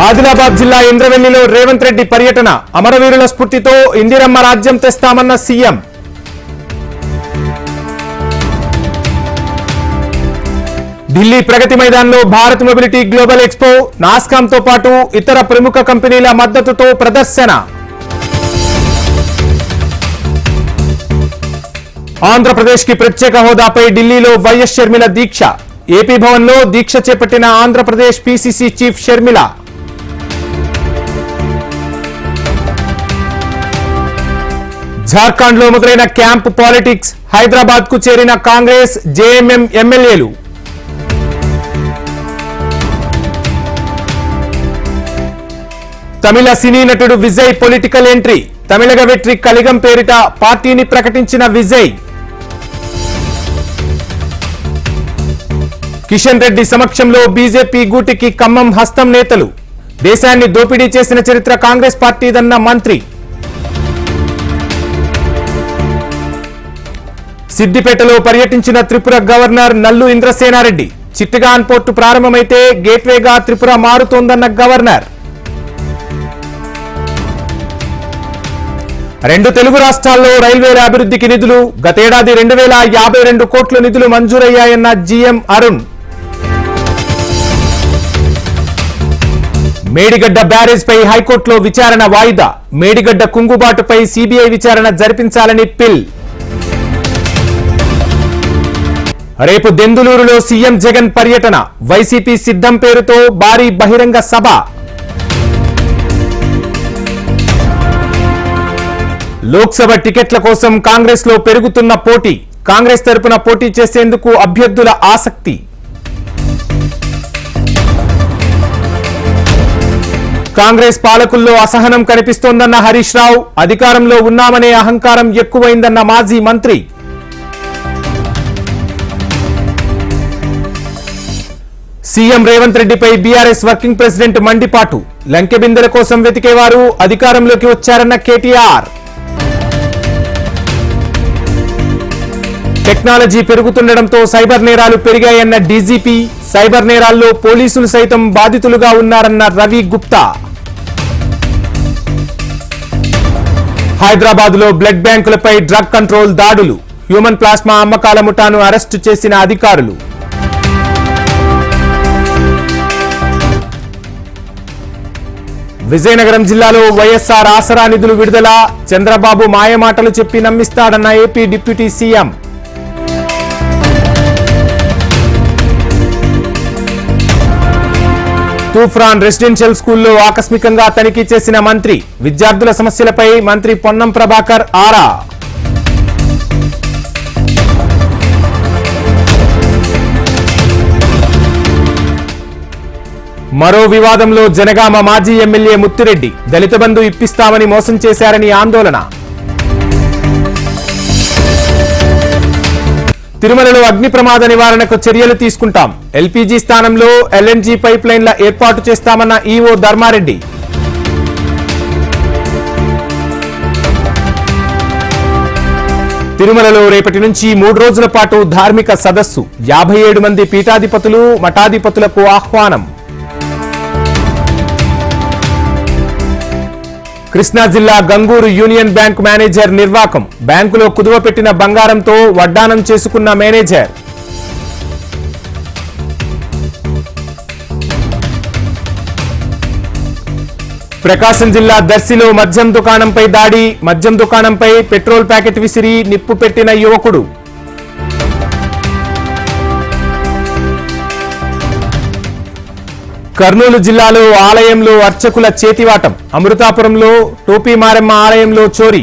ఆదిలాబాద్ జిల్లా ఇంద్రవెల్లిలో రేవంత్ రెడ్డి పర్యటన అమరవీరుల స్ఫూర్తితో ఇందిరమ్మ రాజ్యం తెస్తామన్న సీఎం. ఢిల్లీ ప్రగతి మైదాన్లో భారత్ మొబిలిటీ గ్లోబల్ ఎక్స్పో నాస్కాంతో పాటు ఇతర ప్రముఖ కంపెనీల మద్దతుతో ప్రదర్శన. ఆంధ్రప్రదేశ్కి ప్రత్యేక హోదాపై ఢిల్లీలో వైఎస్ షర్మిల దీక్ష. ఏపీ భవన్లో దీక్ష చేపట్టిన ఆంధ్రప్రదేశ్ పీసీసీ చీఫ్ షర్మిల. జార్ఖండ్లో మొదలైన క్యాంప్ పాలిటిక్స్. హైదరాబాద్ కు చేరిన కాంగ్రెస్ జేఎంఎం ఎమ్మెల్యేలు. తమిళ సినీ నటుడు విజయ్ పొలిటికల్ ఎంట్రీ. తమిళగ వెట్రి కలిగం పేరిట పార్టీని ప్రకటించిన విజయ్. కిషన్ రెడ్డి సమక్షంలో బీజేపీ గూటికి ఖమ్మం హస్తం నేతలు. దేశాన్ని దోపిడీ చేసిన చరిత్ర కాంగ్రెస్ పార్టీదన్న మంత్రి. సిద్దిపేటలో పర్యటించిన త్రిపుర గవర్నర్ నల్లు ఇంద్రసేనారెడ్డి. చిట్టగాన్ పోర్టు ప్రారంభమైతే గేట్వేగా త్రిపుర మారుతోందన్న గవర్నర్. రెండు తెలుగు రాష్ట్రాల్లో రైల్వేల అభివృద్ధికి నిధులు. గతేడాది 2052 కోట్ల నిధులు మంజూరయ్యాయన్న జీఎం అరుణ్. మేడిగడ్డ బ్యారేజ్ పై హైకోర్టులో విచారణ వాయిదా. మేడిగడ్డ కుంగుబాటుపై సీబీఐ విచారణ జరిపించాలని పిల్. రేపు దెందులూరులో సీఎం జగన్ పర్యటన. వైసీపీ సిద్ధం పేరుతో భారీ బహిరంగ సభ. లోక్సభ టికెట్ల కోసం కాంగ్రెస్ లో పెరుగుతున్న పోటీ. కాంగ్రెస్ తరపున పోటీ చేసేందుకు అభ్యర్థుల ఆసక్తి. కాంగ్రెస్ పాలకుల్లో అసహనం కనిపిస్తోందన్న హరీష్ రావు. అధికారంలో ఉన్నామనే అహంకారం ఎక్కువైందన్న మాజీ మంత్రి. సీఎం రేవంత్ రెడ్డిపై బీఆర్ఎస్ వర్కింగ్ ప్రెసిడెంట్ మండిపాటు. లంకె బిందెల కోసం వెతికేవారు అధికారంలోకి వచ్చారన్న కేటీఆర్. టెక్నాలజీ పెరుగుతుండటంతో సైబర్ నేరాలు పెరిగాయన్న డీజీపీ. సైబర్ నేరాల్లో పోలీసులు సైతం బాధితులుగా ఉన్నారన్న రవి గుప్తా. హైదరాబాద్ లో బ్లడ్ బ్యాంకులపై డ్రగ్ కంట్రోల్ దాడులు. హ్యూమన్ ప్లాస్మా అమ్మకాల ముఠాను అరెస్టు చేసిన అధికారులు. విజయనగరం జిల్లాలో వైఎస్ఆర్ ఆసరా నిధులు విడుదల. చంద్రబాబు మాయమాటలు చెప్పి నమ్మిస్తాడన్న AP deputy CM. Toopran residential స్కూల్లో ఆకస్మికంగా తనిఖీ చేసిన మంత్రి. విద్యార్థుల సమస్యలపై మంత్రి పొన్నం ప్రభాకర్ ఆరా. మరో వివాదంలో జనగామ మాజీ ఎమ్మెల్యే ముత్తిరెడ్డి. దళిత బంధు ఇప్పిస్తామని మోసం చేశారని ఆందోళన. తిరుమలలో అగ్ని ప్రమాద నివారణకు చర్యలు తీసుకుంటాం. ఎల్పీజీ స్థానంలో ఎల్ఎన్జీ పైప్ లైన్ల ఏర్పాటు చేస్తామన్న ఈవో ధర్మారెడ్డి. తిరుమలలో రేపటి నుంచి 3 రోజుల పాటు ధార్మిక సదస్సు. 57 మంది పీఠాధిపతులు మఠాధిపతులకు ఆహ్వానం. కృష్ణా జిల్లా గంగూరు యూనియన్ బ్యాంక్ మేనేజర్ నిర్వాకం. బ్యాంకులో కుదువ పెట్టిన బంగారంతో వడ్డానం చేసుకున్న మేనేజర్. ప్రకాశం జిల్లా దర్శిలో మద్యం దుకాణంపై దాడి. మద్యం దుకాణంపై పెట్రోల్ ప్యాకెట్ విసిరి నిప్పు పెట్టిన యువకుడు. కర్నూలు జిల్లాలో ఆలయంలో అర్చకుల చేతివాటం. అమృతాపురంలో టోపీ మారెమ్మ ఆలయంలో చోరీ.